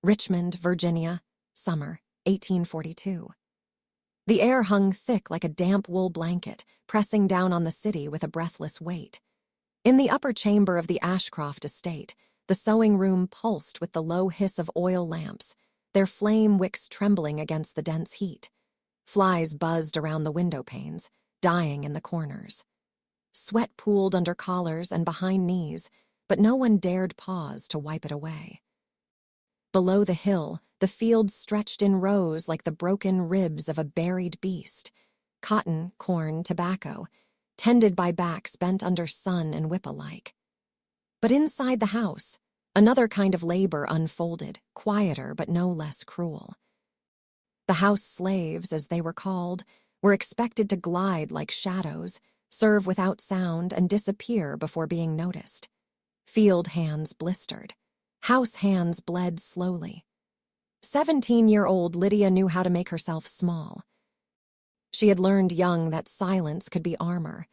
Richmond, Virginia, summer, 1842. The air hung thick like a damp wool blanket, pressing down on the city with a breathless weight. In the upper chamber of the Ashcroft estate, the sewing room pulsed with the low hiss of oil lamps, their flame wicks trembling against the dense heat. Flies buzzed around the window panes, dying in the corners. Sweat pooled under collars and behind knees, but no one dared pause to wipe it away. Below the hill, the fields stretched in rows like the broken ribs of a buried beast. Cotton, corn, tobacco, tended by backs bent under sun and whip alike. But inside the house, another kind of labor unfolded, quieter but no less cruel. The house slaves, as they were called, were expected to glide like shadows, serve without sound, and disappear before being noticed. Field hands blistered. House hands bled slowly. 17-year-old Lydia knew how to make herself small. She had learned young that silence could be armor.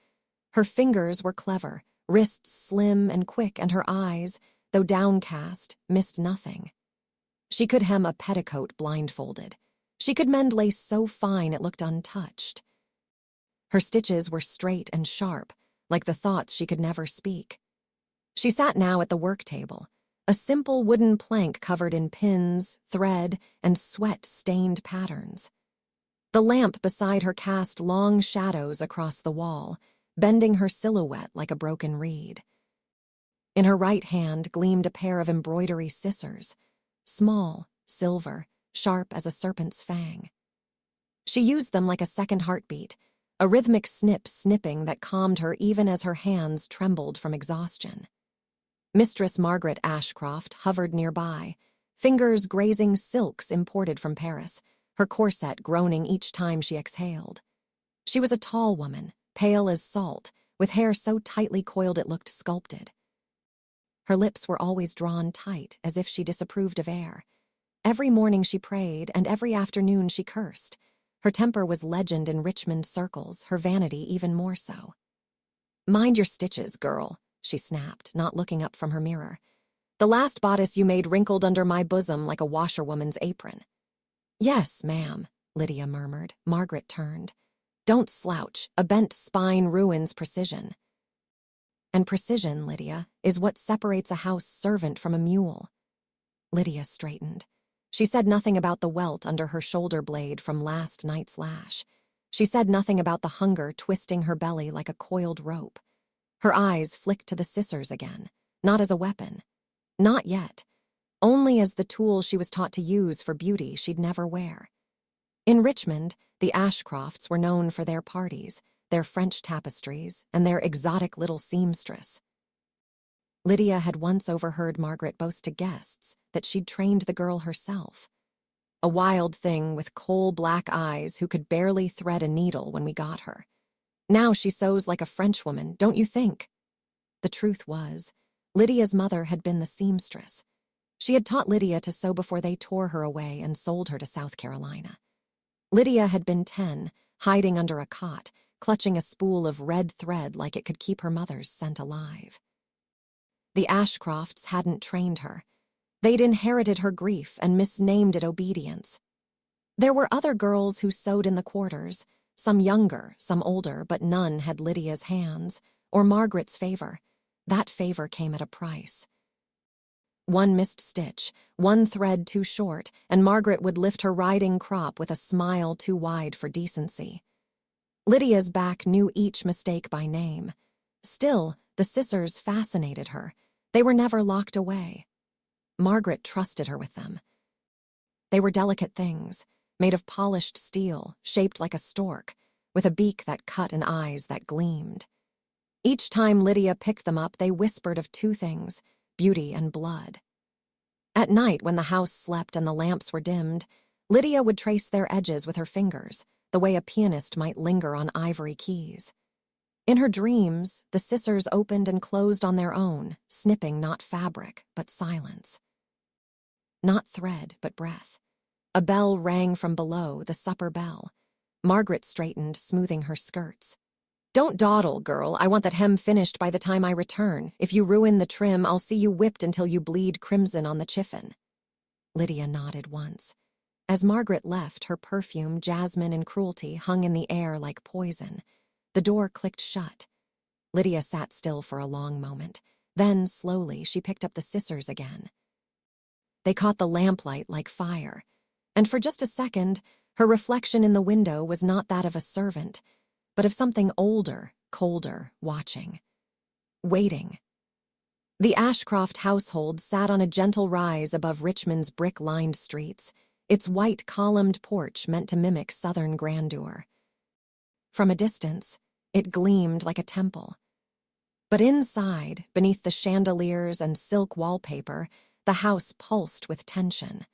Her fingers were clever, wrists slim and quick, and her eyes, though downcast, missed nothing. She could hem a petticoat blindfolded. She could mend lace so fine it looked untouched. Her stitches were straight and sharp, like the thoughts she could never speak. She sat now at the work table, a simple wooden plank covered in pins, thread, and sweat-stained patterns. The lamp beside her cast long shadows across the wall, bending her silhouette like a broken reed. In her right hand gleamed a pair of embroidery scissors, small, silver, sharp as a serpent's fang. She used them like a second heartbeat, a rhythmic snipping that calmed her even as her hands trembled from exhaustion. Mistress Margaret Ashcroft hovered nearby, fingers grazing silks imported from Paris, her corset groaning each time she exhaled. She was a tall woman, pale as salt, with hair so tightly coiled it looked sculpted. Her lips were always drawn tight, as if she disapproved of air. Every morning she prayed, and every afternoon she cursed. Her temper was legend in Richmond circles, her vanity even more so. "Mind your stitches, girl," she snapped, not looking up from her mirror. "The last bodice you made wrinkled under my bosom like a washerwoman's apron." "Yes, ma'am," Lydia murmured. Margaret turned. "Don't slouch. A bent spine ruins precision." "And precision, Lydia, is what separates a house servant from a mule." Lydia straightened. She said nothing about the welt under her shoulder blade from last night's lash. She said nothing about the hunger twisting her belly like a coiled rope. Her eyes flicked to the scissors again, not as a weapon. Not yet. Only as the tool she was taught to use for beauty she'd never wear. In Richmond, the Ashcrofts were known for their parties, their French tapestries, and their exotic little seamstress. Lydia had once overheard Margaret boast to guests that she'd trained the girl herself. A wild thing with coal-black eyes who could barely thread a needle when we got her. Now she sews like a Frenchwoman, don't you think? The truth was, Lydia's mother had been the seamstress. She had taught Lydia to sew before they tore her away and sold her to South Carolina. Lydia had been 10, hiding under a cot, clutching a spool of red thread like it could keep her mother's scent alive. The Ashcrofts hadn't trained her. They'd inherited her grief and misnamed it obedience. There were other girls who sewed in the quarters, some younger, some older, but none had Lydia's hands, or Margaret's favor. That favor came at a price. One missed stitch, one thread too short, and Margaret would lift her riding crop with a smile too wide for decency. Lydia's back knew each mistake by name. Still, the scissors fascinated her. They were never locked away. Margaret trusted her with them. They were delicate things, made of polished steel, shaped like a stork, with a beak that cut and eyes that gleamed. Each time Lydia picked them up, they whispered of two things, beauty and blood. At night, when the house slept and the lamps were dimmed, Lydia would trace their edges with her fingers, the way a pianist might linger on ivory keys. In her dreams, the scissors opened and closed on their own, snipping not fabric, but silence. Not thread, but breath. A bell rang from below, the supper bell. Margaret straightened, smoothing her skirts. "Don't dawdle, girl. I want that hem finished by the time I return. If you ruin the trim, I'll see you whipped until you bleed crimson on the chiffon." Lydia nodded once. As Margaret left, her perfume, jasmine, and cruelty hung in the air like poison. The door clicked shut. Lydia sat still for a long moment. Then, slowly, she picked up the scissors again. They caught the lamplight like fire, and for just a second, her reflection in the window was not that of a servant, but of something older, colder, watching. Waiting. The Ashcroft household sat on a gentle rise above Richmond's brick-lined streets, its white columned porch meant to mimic southern grandeur. From a distance, it gleamed like a temple. But inside, beneath the chandeliers and silk wallpaper, the house pulsed with tension.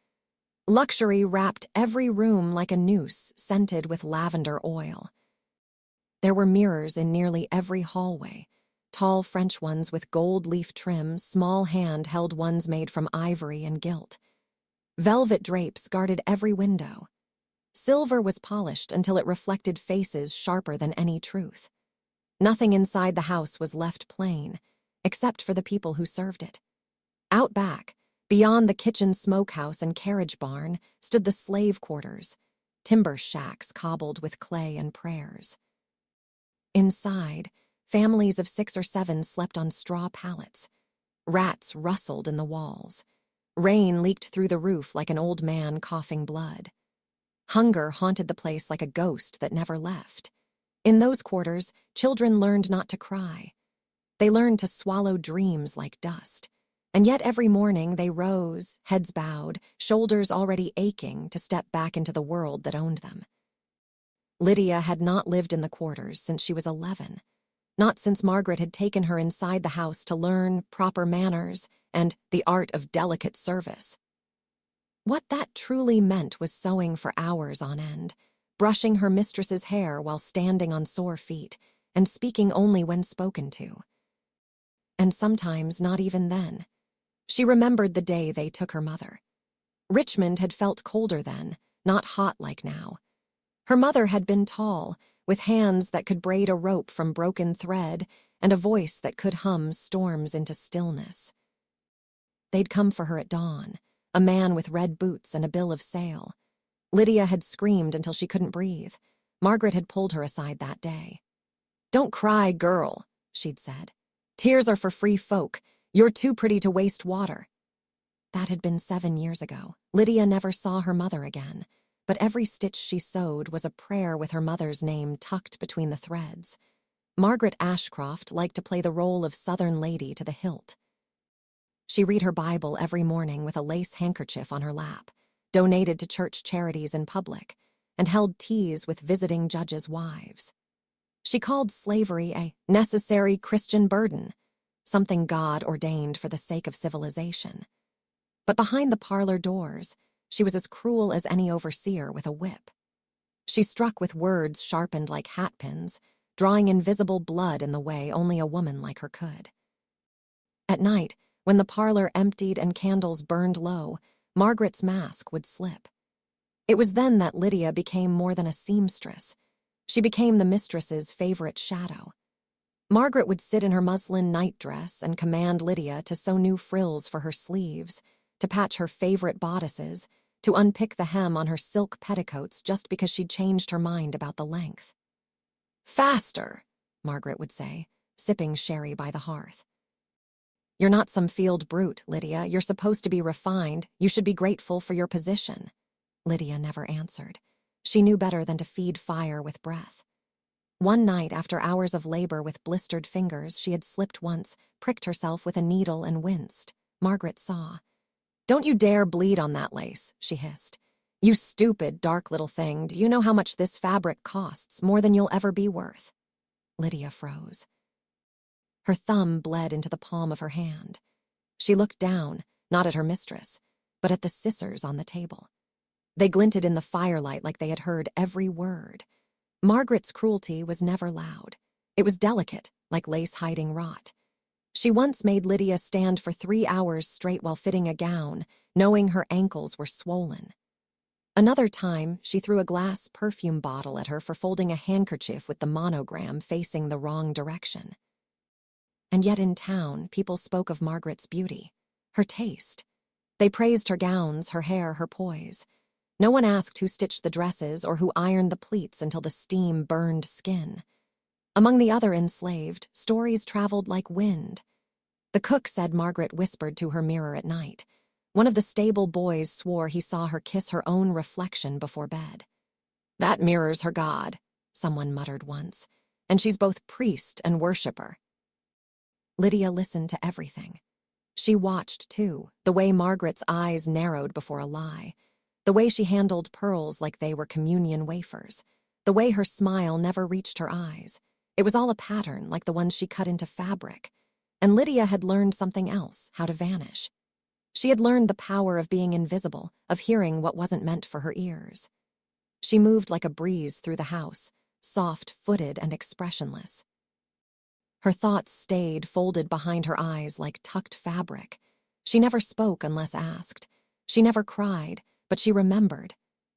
Luxury wrapped every room like a noose scented with lavender oil. There were mirrors in nearly every hallway, tall French ones with gold leaf trim, small hand-held ones made from ivory and gilt. Velvet drapes guarded every window. Silver was polished until it reflected faces sharper than any truth. Nothing inside the house was left plain, except for the people who served it. Out back, beyond the kitchen smokehouse and carriage barn, stood the slave quarters, timber shacks cobbled with clay and prayers. Inside, families of 6 or 7 slept on straw pallets. Rats rustled in the walls. Rain leaked through the roof like an old man coughing blood. Hunger haunted the place like a ghost that never left. In those quarters, children learned not to cry. They learned to swallow dreams like dust. And yet every morning they rose, heads bowed, shoulders already aching to step back into the world that owned them. Lydia had not lived in the quarters since she was 11. Not since Margaret had taken her inside the house to learn proper manners and the art of delicate service. What that truly meant was sewing for hours on end, brushing her mistress's hair while standing on sore feet, and speaking only when spoken to. And sometimes not even then. She remembered the day they took her mother. Richmond had felt colder then, not hot like now. Her mother had been tall, with hands that could braid a rope from broken thread and a voice that could hum storms into stillness. They'd come for her at dawn, a man with red boots and a bill of sale. Lydia had screamed until she couldn't breathe. Margaret had pulled her aside that day. "Don't cry, girl," she'd said. "Tears are for free folk. You're too pretty to waste water." That had been 7 years ago. Lydia never saw her mother again, but every stitch she sewed was a prayer with her mother's name tucked between the threads. Margaret Ashcroft liked to play the role of Southern lady to the hilt. She read her Bible every morning with a lace handkerchief on her lap, donated to church charities in public, and held teas with visiting judges' wives. She called slavery a necessary Christian burden, something God ordained for the sake of civilization. But behind the parlor doors, she was as cruel as any overseer with a whip. She struck with words sharpened like hatpins, drawing invisible blood in the way only a woman like her could. At night, when the parlor emptied and candles burned low, Margaret's mask would slip. It was then that Lydia became more than a seamstress. She became the mistress's favorite shadow. Margaret would sit in her muslin nightdress and command Lydia to sew new frills for her sleeves, to patch her favorite bodices, to unpick the hem on her silk petticoats just because she'd changed her mind about the length. "Faster," Margaret would say, sipping sherry by the hearth. "You're not some field brute, Lydia. You're supposed to be refined. You should be grateful for your position." Lydia never answered. She knew better than to feed fire with breath. One night, after hours of labor with blistered fingers, she had slipped once, pricked herself with a needle and winced. Margaret saw. "Don't you dare bleed on that lace," she hissed. "You stupid, dark little thing. Do you know how much this fabric costs? More than you'll ever be worth." Lydia froze. Her thumb bled into the palm of her hand. She looked down, not at her mistress, but at the scissors on the table. They glinted in the firelight like they had heard every word. Margaret's cruelty was never loud. It was delicate, like lace hiding rot. She once made Lydia stand for 3 hours straight while fitting a gown, knowing her ankles were swollen. Another time, she threw a glass perfume bottle at her for folding a handkerchief with the monogram facing the wrong direction. And yet in town, people spoke of Margaret's beauty, her taste. They praised her gowns, her hair, her poise. No one asked who stitched the dresses or who ironed the pleats until the steam burned skin. Among the other enslaved, stories traveled like wind. The cook said Margaret whispered to her mirror at night. One of the stable boys swore he saw her kiss her own reflection before bed. "That mirrors her god," someone muttered once, "and she's both priest and worshipper." Lydia listened to everything. She watched, too, the way Margaret's eyes narrowed before a lie, the way she handled pearls like they were communion wafers, the way her smile never reached her eyes. It was all a pattern, like the ones she cut into fabric. And Lydia had learned something else, how to vanish. She had learned the power of being invisible, of hearing what wasn't meant for her ears. She moved like a breeze through the house, soft-footed and expressionless. Her thoughts stayed folded behind her eyes like tucked fabric. She never spoke unless asked. She never cried, but she remembered.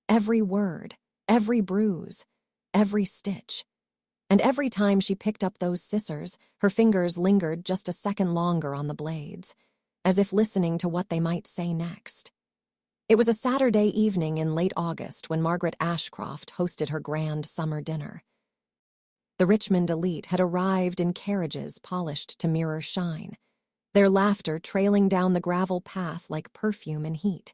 Every word, every bruise, every stitch. And every time she picked up those scissors, her fingers lingered just a second longer on the blades, as if listening to what they might say next. It was a Saturday evening in late August when Margaret Ashcroft hosted her grand summer dinner. The Richmond elite had arrived in carriages polished to mirror shine, their laughter trailing down the gravel path like perfume in heat.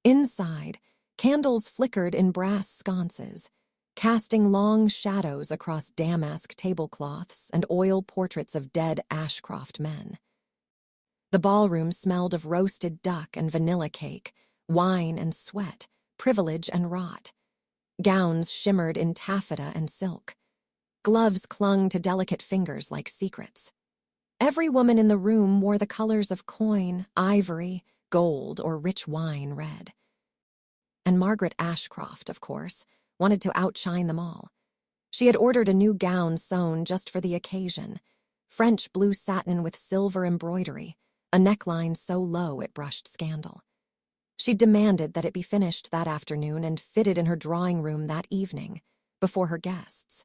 Inside, candles flickered in brass sconces, casting long shadows across damask tablecloths and oil portraits of dead Ashcroft men. The ballroom smelled of roasted duck and vanilla cake, wine and sweat, privilege and rot. Gowns shimmered in taffeta and silk. Gloves clung to delicate fingers like secrets. Every woman in the room wore the colors of coin, ivory, gold, or rich wine red. And Margaret Ashcroft, of course, wanted to outshine them all. She had ordered a new gown sewn just for the occasion, French blue satin with silver embroidery, a neckline so low it brushed scandal. She demanded that it be finished that afternoon and fitted in her drawing room that evening, before her guests.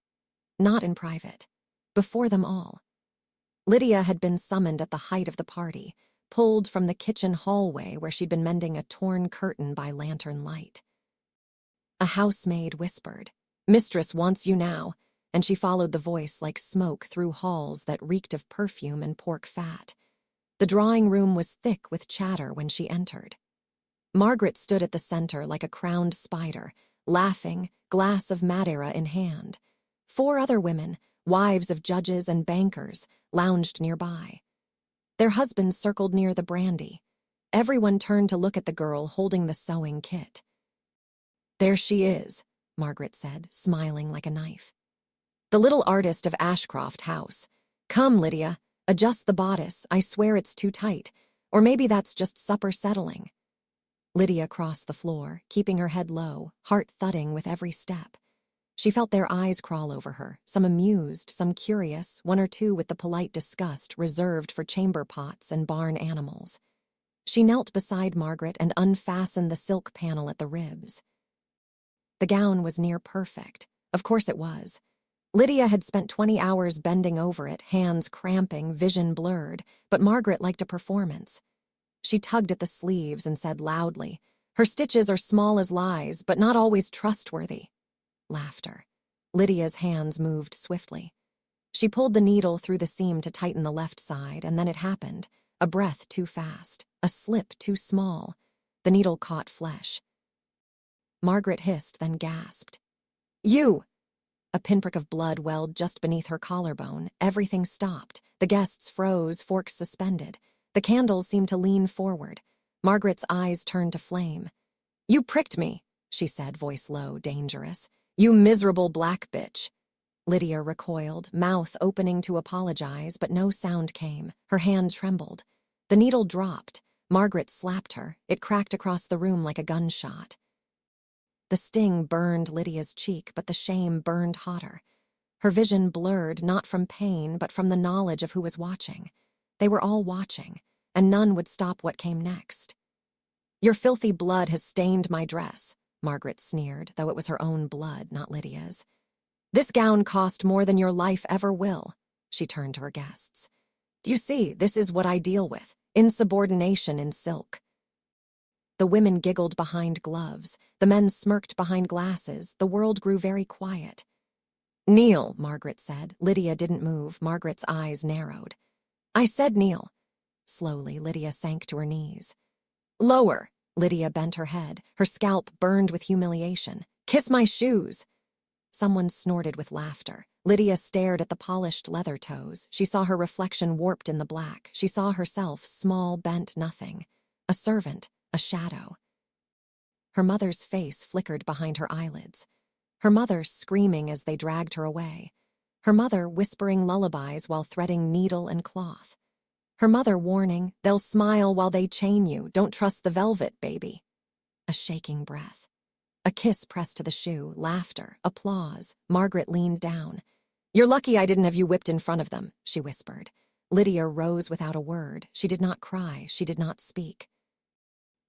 Not in private, before them all. Lydia had been summoned at the height of the party, pulled from the kitchen hallway where she'd been mending a torn curtain by lantern light. A housemaid whispered, "Mistress wants you now," and she followed the voice like smoke through halls that reeked of perfume and pork fat. The drawing room was thick with chatter when she entered. Margaret stood at the center like a crowned spider, laughing, glass of Madeira in hand. 4 other women, wives of judges and bankers, lounged nearby. Their husbands circled near the brandy. Everyone turned to look at the girl holding the sewing kit. "There she is," Margaret said, smiling like a knife. "The little artist of Ashcroft House. Come, Lydia, adjust the bodice. I swear it's too tight. Or maybe that's just supper settling." Lydia crossed the floor, keeping her head low, heart thudding with every step. She felt their eyes crawl over her, some amused, some curious, 1 or 2 with the polite disgust reserved for chamber pots and barn animals. She knelt beside Margaret and unfastened the silk panel at the ribs. The gown was near perfect. Of course it was. Lydia had spent 20 hours bending over it, hands cramping, vision blurred, but Margaret liked a performance. She tugged at the sleeves and said loudly, "Her stitches are small as lies, but not always trustworthy." Laughter. Lydia's hands moved swiftly. She pulled the needle through the seam to tighten the left side, and then it happened. A breath too fast, a slip too small. The needle caught flesh. Margaret hissed, then gasped. "You!" A pinprick of blood welled just beneath her collarbone. Everything stopped. The guests froze, forks suspended. The candles seemed to lean forward. Margaret's eyes turned to flame. "You pricked me," she said, voice low, dangerous. "You miserable black bitch." Lydia recoiled, mouth opening to apologize, but no sound came. Her hand trembled. The needle dropped. Margaret slapped her. It cracked across the room like a gunshot. The sting burned Lydia's cheek, but the shame burned hotter. Her vision blurred, not from pain, but from the knowledge of who was watching. They were all watching, and none would stop what came next. "Your filthy blood has stained my dress," Margaret sneered, though it was her own blood, not Lydia's. "This gown cost more than your life ever will." She turned to her guests. "Do you see, this is what I deal with, insubordination in silk." The women giggled behind gloves. The men smirked behind glasses. The world grew very quiet. "Kneel," Margaret said. Lydia didn't move. Margaret's eyes narrowed. "I said kneel." Slowly, Lydia sank to her knees. "Lower." Lydia bent her head. Her scalp burned with humiliation. "Kiss my shoes." Someone snorted with laughter. Lydia stared at the polished leather toes. She saw her reflection warped in the black. She saw herself, small, bent, nothing. A servant, a shadow. Her mother's face flickered behind her eyelids. Her mother screaming as they dragged her away. Her mother whispering lullabies while threading needle and cloth. Her mother warning, "They'll smile while they chain you. Don't trust the velvet, baby." A shaking breath. A kiss pressed to the shoe, laughter, applause. Margaret leaned down. "You're lucky I didn't have you whipped in front of them," she whispered. Lydia rose without a word. She did not cry. She did not speak.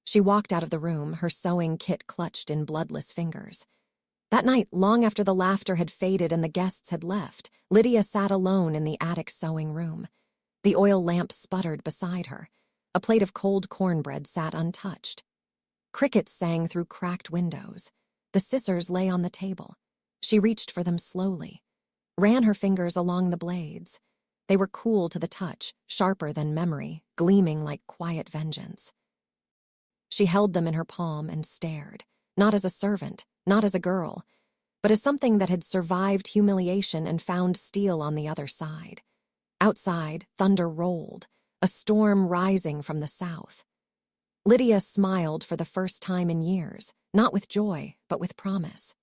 She walked out of the room, her sewing kit clutched in bloodless fingers. That night, long after the laughter had faded and the guests had left, Lydia sat alone in the attic sewing room. The oil lamp sputtered beside her. A plate of cold cornbread sat untouched. Crickets sang through cracked windows. The scissors lay on the table. She reached for them slowly, ran her fingers along the blades. They were cool to the touch, sharper than memory, gleaming like quiet vengeance. She held them in her palm and stared, not as a servant, not as a girl, but as something that had survived humiliation and found steel on the other side. Outside, thunder rolled, a storm rising from the south. Lydia smiled for the first time in years, not with joy, but with promise.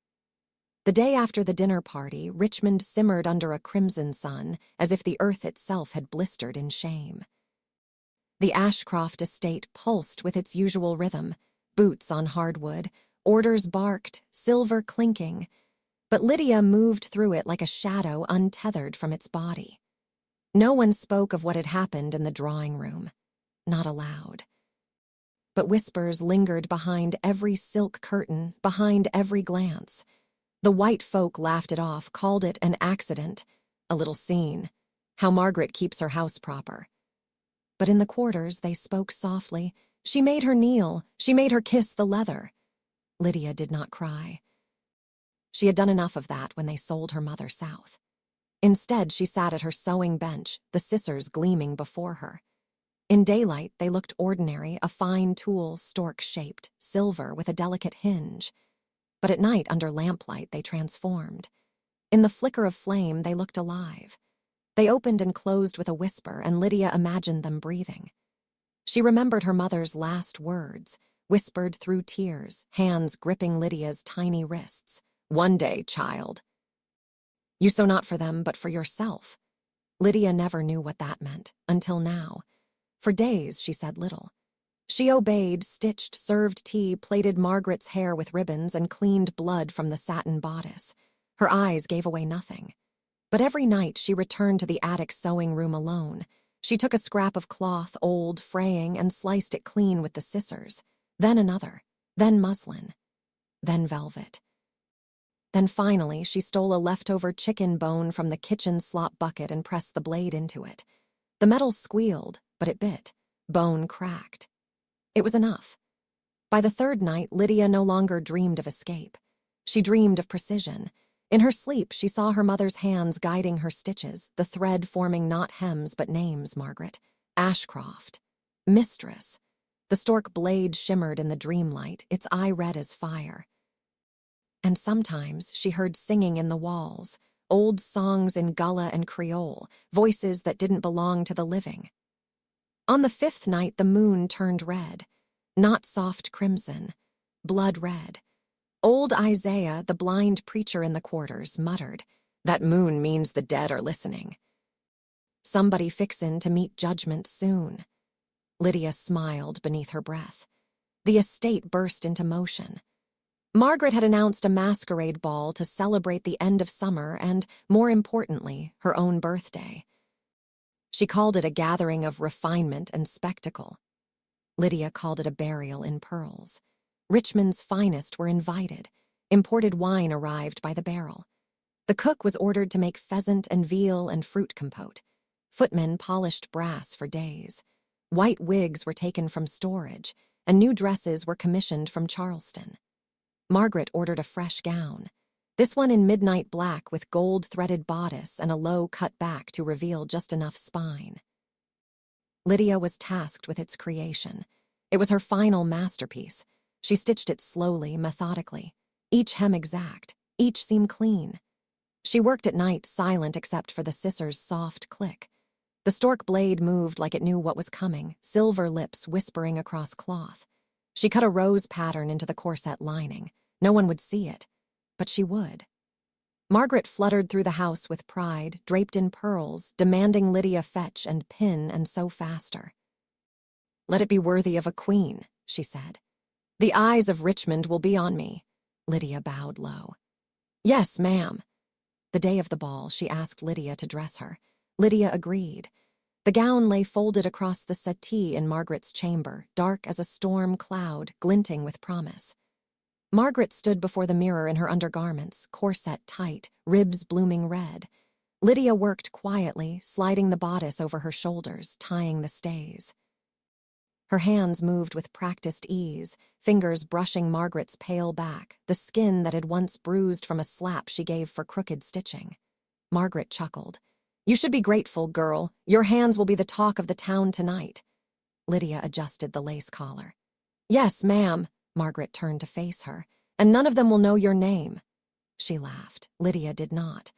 The day after the dinner party, Richmond simmered under a crimson sun, as if the earth itself had blistered in shame. The Ashcroft estate pulsed with its usual rhythm, boots on hardwood, orders barked, silver clinking, but Lydia moved through it like a shadow untethered from its body. No one spoke of what had happened in the drawing room, not aloud. But whispers lingered behind every silk curtain, behind every glance. The white folk laughed it off, called it an accident, a little scene, how Margaret keeps her house proper. But in the quarters, they spoke softly. She made her kneel. She made her kiss the leather. Lydia did not cry. She had done enough of that when they sold her mother south. Instead, she sat at her sewing bench, the scissors gleaming before her. In daylight, they looked ordinary, a fine tool, stork-shaped, silver with a delicate hinge. But at night, under lamplight, they transformed. In the flicker of flame, they looked alive. They opened and closed with a whisper, and Lydia imagined them breathing. She remembered her mother's last words, whispered through tears, hands gripping Lydia's tiny wrists. "One day, child. You sew not for them, but for yourself." Lydia never knew what that meant, until now. For days, she said little. She obeyed, stitched, served tea, plaited Margaret's hair with ribbons, and cleaned blood from the satin bodice. Her eyes gave away nothing. But every night she returned to the attic sewing room alone. She took a scrap of cloth, old, fraying, and sliced it clean with the scissors. Then another, then muslin, then velvet. Then finally she stole a leftover chicken bone from the kitchen slop bucket and pressed the blade into it. The metal squealed, but it bit. Bone cracked. It was enough. By the third night, Lydia no longer dreamed of escape. She dreamed of precision. In her sleep, she saw her mother's hands guiding her stitches, the thread forming not hems but names, Margaret. Ashcroft. Mistress. The stork blade shimmered in the dreamlight, its eye red as fire. And sometimes she heard singing in the walls, old songs in Gullah and Creole, voices that didn't belong to the living. On the fifth night, the moon turned red, not soft crimson, blood red. Old Isaiah, the blind preacher in the quarters, muttered, "That moon means the dead are listening. Somebody fixin' to meet judgment soon." Lydia smiled beneath her breath. The estate burst into motion. Margaret had announced a masquerade ball to celebrate the end of summer and, more importantly, her own birthday. She called it a gathering of refinement and spectacle. Lydia called it a burial in pearls. Richmond's finest were invited. Imported wine arrived by the barrel. The cook was ordered to make pheasant and veal and fruit compote. Footmen polished brass for days. White wigs were taken from storage. and new dresses were commissioned from Charleston. Margaret ordered a fresh gown, this one in midnight black with gold-threaded bodice and a low cut back to reveal just enough spine. Lydia was tasked with its creation. It was her final masterpiece. She stitched it slowly, methodically, each hem exact, each seam clean. She worked at night, silent except for the scissor's soft click. The stork blade moved like it knew what was coming, silver lips whispering across cloth. She cut a rose pattern into the corset lining. No one would see it, but she would. Margaret fluttered through the house with pride, draped in pearls, demanding Lydia fetch and pin and sew faster. "Let it be worthy of a queen," she said. "The eyes of Richmond will be on me." Lydia bowed low. "Yes, ma'am." The day of the ball, she asked Lydia to dress her. Lydia agreed. The gown lay folded across the settee in Margaret's chamber, dark as a storm cloud, glinting with promise. Margaret stood before the mirror in her undergarments, corset tight, ribs blooming red. Lydia worked quietly, sliding the bodice over her shoulders, tying the stays. Her hands moved with practiced ease, fingers brushing Margaret's pale back, the skin that had once bruised from a slap she gave for crooked stitching. Margaret chuckled. "You should be grateful, girl. Your hands will be the talk of the town tonight." Lydia adjusted the lace collar. "Yes, ma'am." Margaret turned to face her. "And none of them will know your name." She laughed. Lydia did not.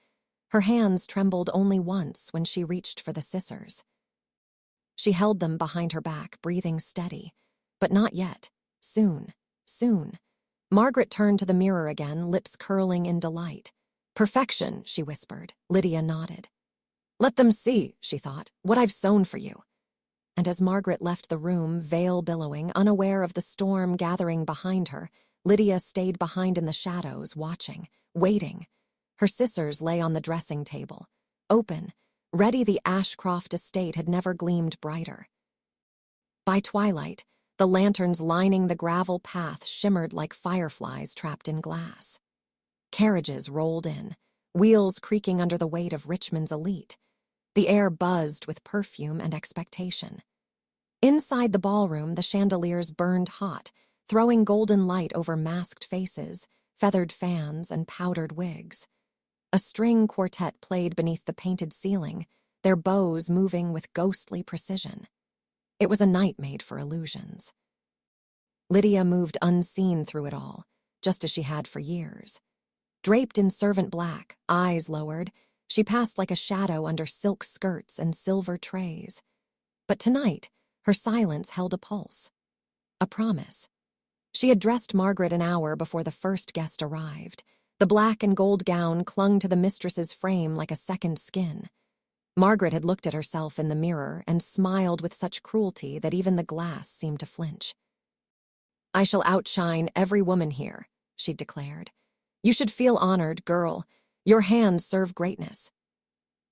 Her hands trembled only once when she reached for the scissors. She held them behind her back, breathing steady. But not yet. Soon, soon. Margaret turned to the mirror again, lips curling in delight. "Perfection," she whispered. Lydia nodded. "Let them see," she thought, "what I've sewn for you." And as Margaret left the room, veil billowing, unaware of the storm gathering behind her, Lydia stayed behind in the shadows, watching, waiting. Her scissors lay on the dressing table. Open, ready, the Ashcroft estate had never gleamed brighter. By twilight, the lanterns lining the gravel path shimmered like fireflies trapped in glass. Carriages rolled in, wheels creaking under the weight of Richmond's elite. The air buzzed with perfume and expectation. Inside the ballroom, the chandeliers burned hot, throwing golden light over masked faces, feathered fans, and powdered wigs. A string quartet played beneath the painted ceiling, their bows moving with ghostly precision. It was a night made for illusions. Lydia moved unseen through it all, just as she had for years. Draped in servant black, eyes lowered, she passed like a shadow under silk skirts and silver trays. But tonight, her silence held a pulse. A promise. She had dressed Margaret an hour before the first guest arrived. The black and gold gown clung to the mistress's frame like a second skin. Margaret had looked at herself in the mirror and smiled with such cruelty that even the glass seemed to flinch. "I shall outshine every woman here," she declared. "You should feel honored, girl. Your hands serve greatness."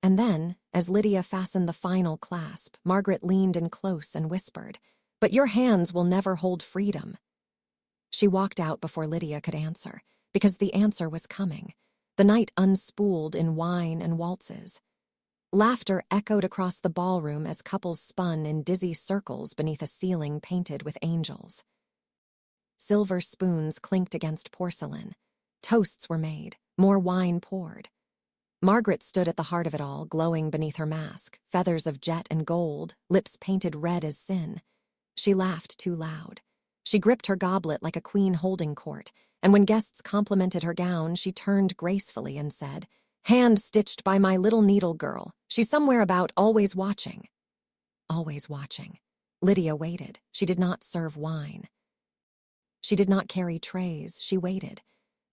And then, as Lydia fastened the final clasp, Margaret leaned in close and whispered, "But your hands will never hold freedom." She walked out before Lydia could answer, because the answer was coming. The night unspooled in wine and waltzes. Laughter echoed across the ballroom as couples spun in dizzy circles beneath a ceiling painted with angels. Silver spoons clinked against porcelain. Toasts were made, more wine poured. Margaret stood at the heart of it all, glowing beneath her mask, feathers of jet and gold, lips painted red as sin. She laughed too loud. She gripped her goblet like a queen holding court, and when guests complimented her gown, she turned gracefully and said, "Hand-stitched by my little needle girl. She's somewhere about, always watching." Always watching. Lydia waited. She did not serve wine. She did not carry trays. She waited.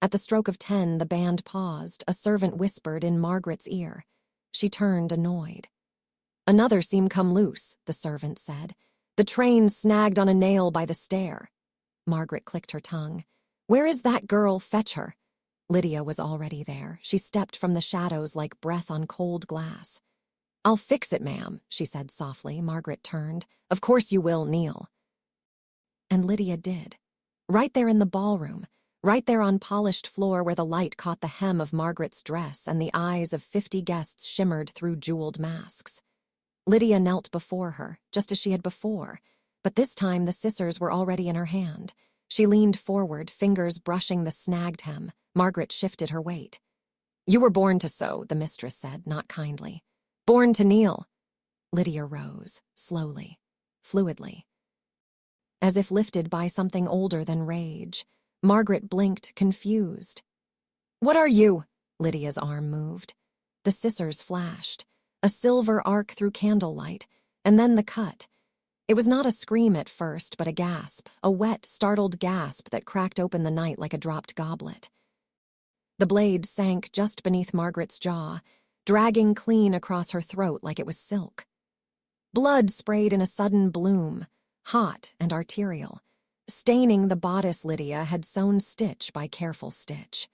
At the stroke of 10, the band paused. A servant whispered in Margaret's ear. She turned, annoyed. "Another seam come loose," the servant said. "The train snagged on a nail by the stair." Margaret clicked her tongue. "Where is that girl? Fetch her." Lydia was already there. She stepped from the shadows like breath on cold glass. "I'll fix it, ma'am," she said softly. Margaret turned. "Of course you will, kneel." And Lydia did. Right there in the ballroom, right there on polished floor where the light caught the hem of Margaret's dress and the eyes of 50 guests shimmered through jeweled masks. Lydia knelt before her, just as she had before. But this time the scissors were already in her hand. She leaned forward, fingers brushing the snagged hem. Margaret shifted her weight. "You were born to sew," the mistress said, not kindly. "Born to kneel." Lydia rose, slowly, fluidly, as if lifted by something older than rage. Margaret blinked, confused. "What are you?" Lydia's arm moved. The scissors flashed, a silver arc through candlelight, and then the cut. It was not a scream at first, but a gasp, a wet, startled gasp that cracked open the night like a dropped goblet. The blade sank just beneath Margaret's jaw, dragging clean across her throat like it was silk. Blood sprayed in a sudden bloom, hot and arterial, staining the bodice Lydia had sewn stitch by careful stitch.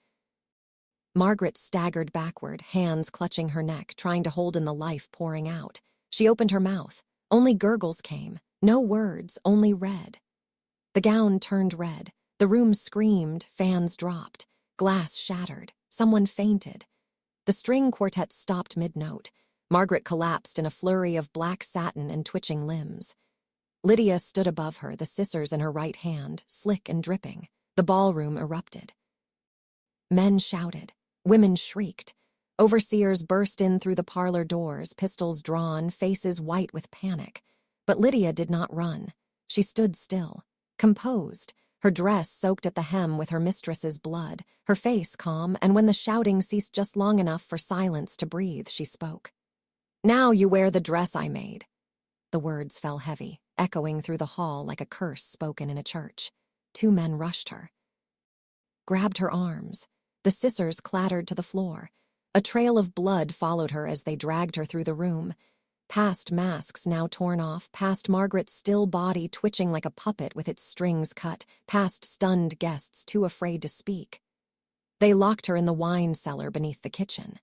Margaret staggered backward, hands clutching her neck, trying to hold in the life pouring out. She opened her mouth. Only gurgles came. No words, only red. The gown turned red. The room screamed, fans dropped. Glass shattered. Someone fainted. The string quartet stopped mid-note. Margaret collapsed in a flurry of black satin and twitching limbs. Lydia stood above her, the scissors in her right hand, slick and dripping. The ballroom erupted. Men shouted. Women shrieked. Overseers burst in through the parlor doors, pistols drawn, faces white with panic. But Lydia did not run. She stood still, composed, her dress soaked at the hem with her mistress's blood, her face calm, and when the shouting ceased just long enough for silence to breathe, she spoke. "Now you wear the dress I made." The words fell heavy, echoing through the hall like a curse spoken in a church. 2 men rushed her, grabbed her arms. The scissors clattered to the floor. A trail of blood followed her as they dragged her through the room, past masks now torn off, past Margaret's still body twitching like a puppet with its strings cut, past stunned guests too afraid to speak. They locked her in the wine cellar beneath the kitchen.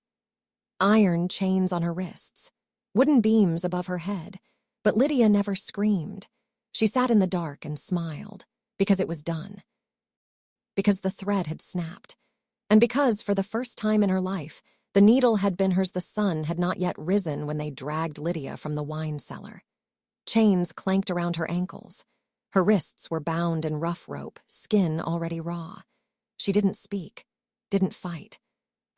Iron chains on her wrists, wooden beams above her head, but Lydia never screamed. She sat in the dark and smiled, because it was done. Because the thread had snapped. And because, for the first time in her life, the needle had been hers, the sun had not yet risen when they dragged Lydia from the wine cellar. Chains clanked around her ankles. Her wrists were bound in rough rope, skin already raw. She didn't speak, didn't fight.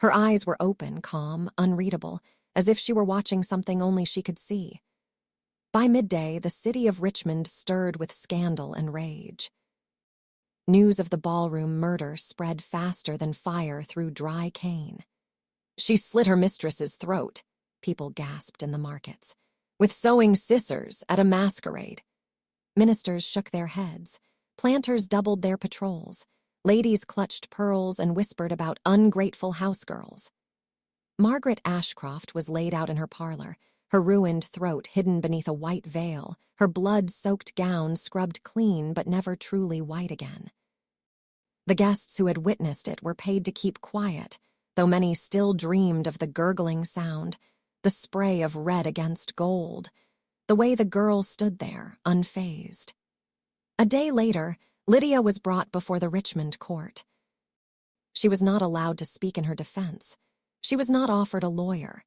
Her eyes were open, calm, unreadable, as if she were watching something only she could see. By midday, the city of Richmond stirred with scandal and rage. News of the ballroom murder spread faster than fire through dry cane. "She slit her mistress's throat," people gasped in the markets, "with sewing scissors at a masquerade." Ministers shook their heads. Planters doubled their patrols. Ladies clutched pearls and whispered about ungrateful housegirls. Margaret Ashcroft was laid out in her parlor, her ruined throat hidden beneath a white veil, her blood-soaked gown scrubbed clean but never truly white again. The guests who had witnessed it were paid to keep quiet, though many still dreamed of the gurgling sound, the spray of red against gold, the way the girl stood there, unfazed. A day later, Lydia was brought before the Richmond court. She was not allowed to speak in her defense. She was not offered a lawyer.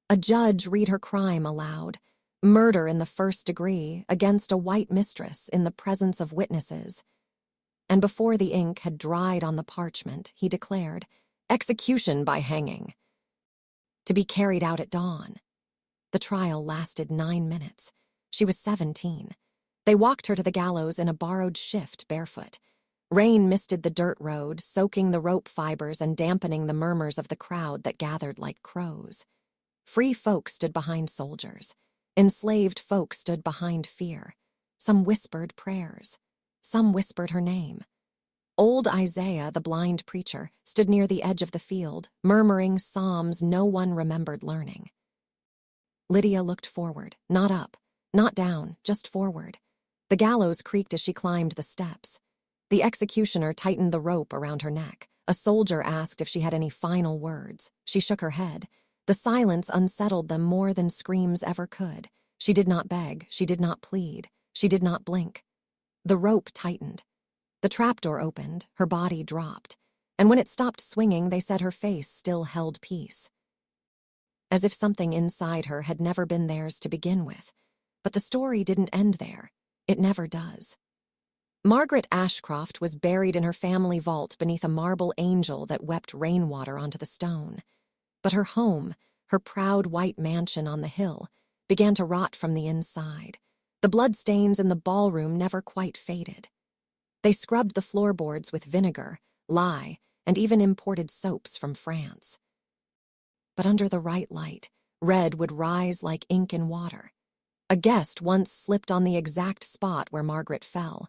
A judge read her crime aloud, murder in the 1st degree against a white mistress in the presence of witnesses. And before the ink had dried on the parchment, he declared, "Execution by hanging," to be carried out at dawn. The trial lasted 9 minutes. She was 17. They walked her to the gallows in a borrowed shift, barefoot. Rain misted the dirt road, soaking the rope fibers and dampening the murmurs of the crowd that gathered like crows. Free folk stood behind soldiers. Enslaved folk stood behind fear. Some whispered prayers. Some whispered her name. Old Isaiah, the blind preacher, stood near the edge of the field, murmuring psalms no one remembered learning. Lydia looked forward, not up, not down, just forward. The gallows creaked as she climbed the steps. The executioner tightened the rope around her neck. A soldier asked if she had any final words. She shook her head. The silence unsettled them more than screams ever could. She did not beg, she did not plead, she did not blink. The rope tightened. The trapdoor opened, her body dropped, and when it stopped swinging, they said her face still held peace. As if something inside her had never been theirs to begin with. But the story didn't end there. It never does. Margaret Ashcroft was buried in her family vault beneath a marble angel that wept rainwater onto the stone. But her home, her proud white mansion on the hill, began to rot from the inside. The bloodstains in the ballroom never quite faded. They scrubbed the floorboards with vinegar, lye, and even imported soaps from France. But under the right light, red would rise like ink in water. A guest once slipped on the exact spot where Margaret fell.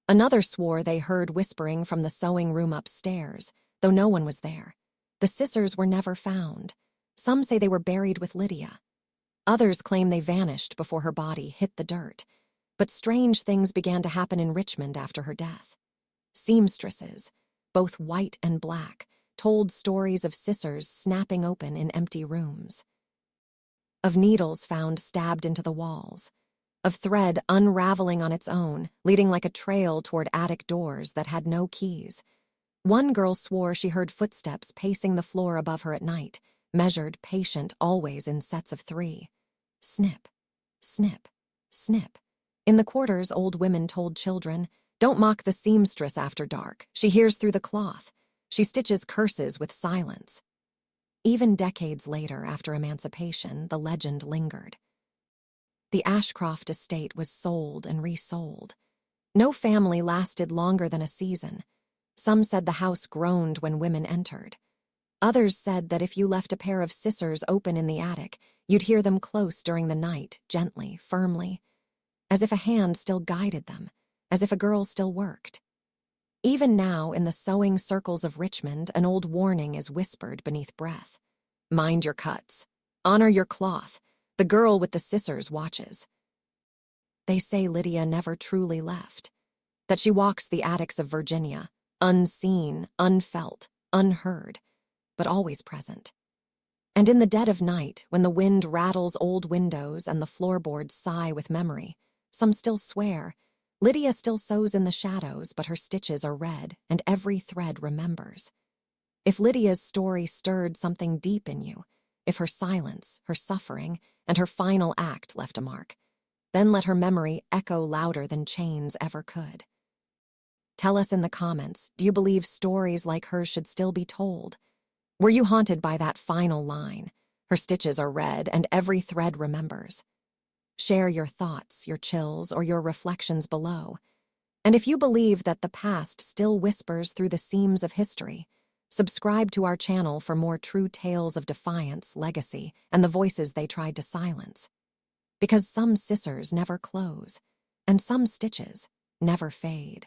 Another swore they heard whispering from the sewing room upstairs, though no one was there. The sisters were never found. Some say they were buried with Lydia. Others claim they vanished before her body hit the dirt. But strange things began to happen in Richmond after her death. Seamstresses, both white and black, told stories of scissors snapping open in empty rooms, of needles found stabbed into the walls, of thread unraveling on its own, leading like a trail toward attic doors that had no keys. One girl swore she heard footsteps pacing the floor above her at night, measured, patient, always in sets of 3. Snip, snip, snip. In the quarters, old women told children, "Don't mock the seamstress after dark. She hears through the cloth. She stitches curses with silence." Even decades later, after emancipation, the legend lingered. The Ashcroft estate was sold and resold. No family lasted longer than a season. Some said the house groaned when women entered. Others said that if you left a pair of scissors open in the attic, you'd hear them close during the night, gently, firmly, as if a hand still guided them, as if a girl still worked. Even now, in the sewing circles of Richmond, an old warning is whispered beneath breath. Mind your cuts. Honor your cloth. The girl with the scissors watches. They say Lydia never truly left, that she walks the attics of Virginia, unseen, unfelt, unheard, but always present. And in the dead of night, when the wind rattles old windows and the floorboards sigh with memory, some still swear, Lydia still sews in the shadows, but her stitches are red, and every thread remembers. If Lydia's story stirred something deep in you, if her silence, her suffering, and her final act left a mark, then let her memory echo louder than chains ever could. Tell us in the comments, do you believe stories like hers should still be told? Were you haunted by that final line, "Her stitches are red, and every thread remembers"? Share your thoughts, your chills, or your reflections below. And if you believe that the past still whispers through the seams of history, subscribe to our channel for more true tales of defiance, legacy, and the voices they tried to silence. Because some scissors never close, and some stitches never fade.